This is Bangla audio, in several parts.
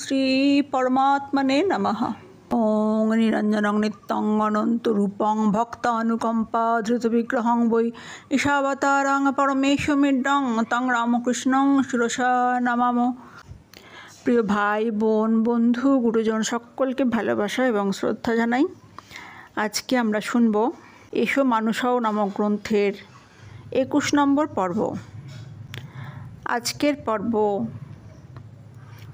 শ্রী পরমাত্মনে নমঃ। ওং নিরঞ্জনং নিত্যং অনন্তরূপং ভক্তানুকম্পা ধৃতবিগ্রহং বৈ ঈশাবতারং পরমেশ্বমিড্ডং তং রামকৃষ্ণং শিরসা নমামো। প্রিয় ভাই বোন বন্ধু গুরুজন সকলকে ভালোবাসা এবং শ্রদ্ধা জানাই। আজকে আমরা শুনব এসো মানুষাও নামক গ্রন্থের 21 নম্বর পর্ব। আজকের পর্ব,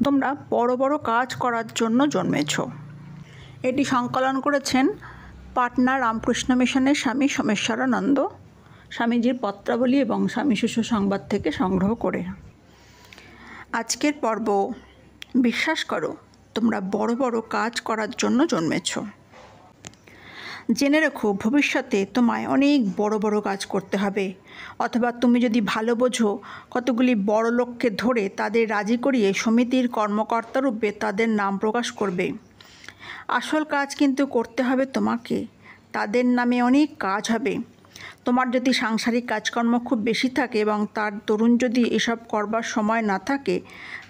তোমরা বড় বড় কাজ করার জন্য জন্মেছ। এটি সংকলন করেছেন পাটনা রামকৃষ্ণ মিশনের স্বামী সোমেশ্বরানন্দ, স্বামীজির পত্রাবলী এবং স্বামী শিষ্য সংবাদ থেকে সংগ্রহ করে। আজকের পর্ব, বিশ্বাস করো তোমরা বড় বড় কাজ করার জন্য জন্মেছ। জেনে রেখো ভবিষ্যতে তোমায় অনেক বড় বড় কাজ করতে হবে, অথবা তুমি যদি ভালো বোঝো কতগুলি বড় লোককে ধরে তাদের রাজি করিয়ে সমিতির কর্মকর্তা রূপে তাদের নাম প্রকাশ করবে। আসল কাজ কিন্তু করতে হবে তোমাকে, তাদের নামে অনেক কাজ হবে। তোমার যদি সাংসারিক কাজকর্ম খুব বেশি থাকে এবং তার তরুণ যদি এসব করবার সময় না থাকে,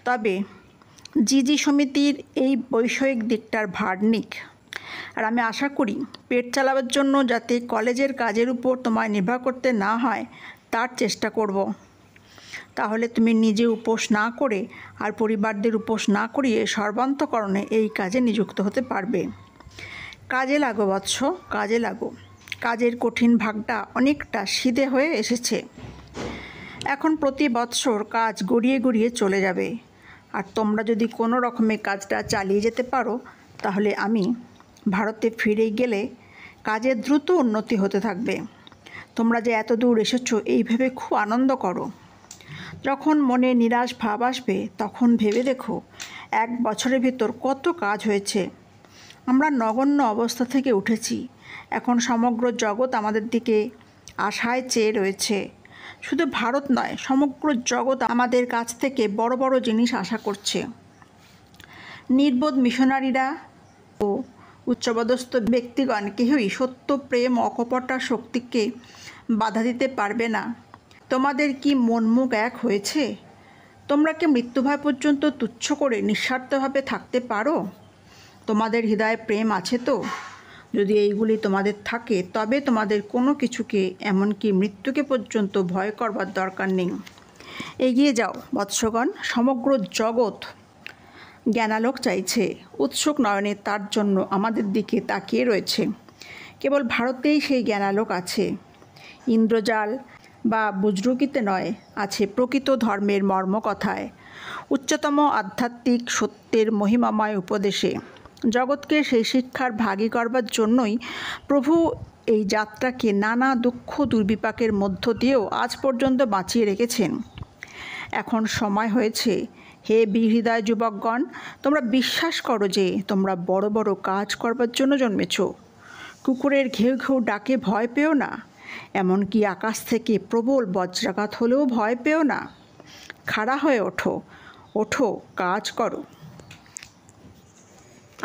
তবে জিজি সমিতির এই বৈষয়িক দিকটার ভার নিক। আর আমি আশা করি পেট চালাবার জন্য যাতে কলেজের কাজের উপর তোমায় নির্ভর করতে না হয় তার চেষ্টা করব। তাহলে তুমি নিজে উপোস না করে আর পরিবারদের উপোস না করিয়ে সর্বান্তকরণে এই কাজে নিযুক্ত হতে পারবে। কাজে লাগো বৎস, কাজে লাগো। কাজের কঠিন ভাগটা অনেকটা সিধে হয়ে এসেছে। এখন প্রতি বৎসর কাজ গড়িয়ে গড়িয়ে চলে যাবে। আর তোমরা যদি কোনো রকমে কাজটা চালিয়ে যেতে পারো, তাহলে আমি ভারতে ফিরে গেলে কাজের দ্রুত উন্নতি হতে থাকবে। তোমরা যে এত দূর এসেছো এই ভেবে খুব আনন্দ করো। যখন মনে নিরাশ ভাব আসবে তখন ভেবে দেখো 1 বছরের ভিতর কত কাজ হয়েছে। আমরা নগণ্য অবস্থা থেকে উঠেছি, এখন সমগ্র জগৎ আমাদের দিকে আশায় চেয়ে রয়েছে। শুধু ভারত নয়, সমগ্র জগৎ আমাদের কাছ থেকে বড় বড় জিনিস আশা করছে। নির্বোধ মিশনারিরা ও উচ্চপদস্থ ব্যক্তিগণ কেউই সত্য প্রেম অকপটা শক্তিকে বাধা দিতে পারবে না। তোমাদের কি মন মুখ এক হয়েছে? তোমরা কি মৃত্যুভয় পর্যন্ত তুচ্ছ করে নিঃস্বার্থভাবে থাকতে পারো? তোমাদের হৃদয়ে প্রেম আছে তো? যদি এইগুলি তোমাদের থাকে তবে তোমাদের কোনো কিছুকে, এমনকি মৃত্যুকে পর্যন্ত ভয় করবার দরকার নেই। এগিয়ে যাও বৎসগণ, সমগ্র জগৎ জ্ঞানালোক চাইছে, উৎসুক নয়নে তার জন্য আমাদের দিকে তাকিয়ে রয়েছে। কেবল ভারতেই সেই জ্ঞানালোক আছে। ইন্দ্রজাল বা বুজরুকিতে নয়, আছে প্রকৃত ধর্মের মর্মকথায়, উচ্চতম আধ্যাত্মিক সত্যের মহিমাময় উপদেশে। জগৎকে সেই শিক্ষার ভাগী করবার জন্যই প্রভু এই যাত্রাকে নানা দুঃখ দুর্বিপাকের মধ্য দিয়েও আজ পর্যন্ত বাঁচিয়ে রেখেছেন। এখন সময় হয়েছে, হে বীরহৃদয় যুবকগণ, তোমরা বিশ্বাস করো যে তোমরা বড় বড় কাজ করবার জন্য জন্মেছ। কুকুরের ঘেউ ঘেউ ডাকে ভয় পেও না, এমনকি আকাশ থেকে প্রবল বজ্রাঘাত হলেও ভয় পেও না। খাড়া হয়ে ওঠো, ওঠো, কাজ করো।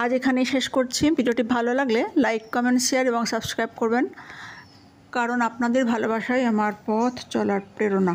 আজ এখানেই শেষ করছি। ভিডিওটি ভালো লাগলে লাইক, কমেন্ট, শেয়ার এবং সাবস্ক্রাইব করবেন, কারণ আপনাদের ভালোবাসাই আমার পথ চলার প্রেরণা।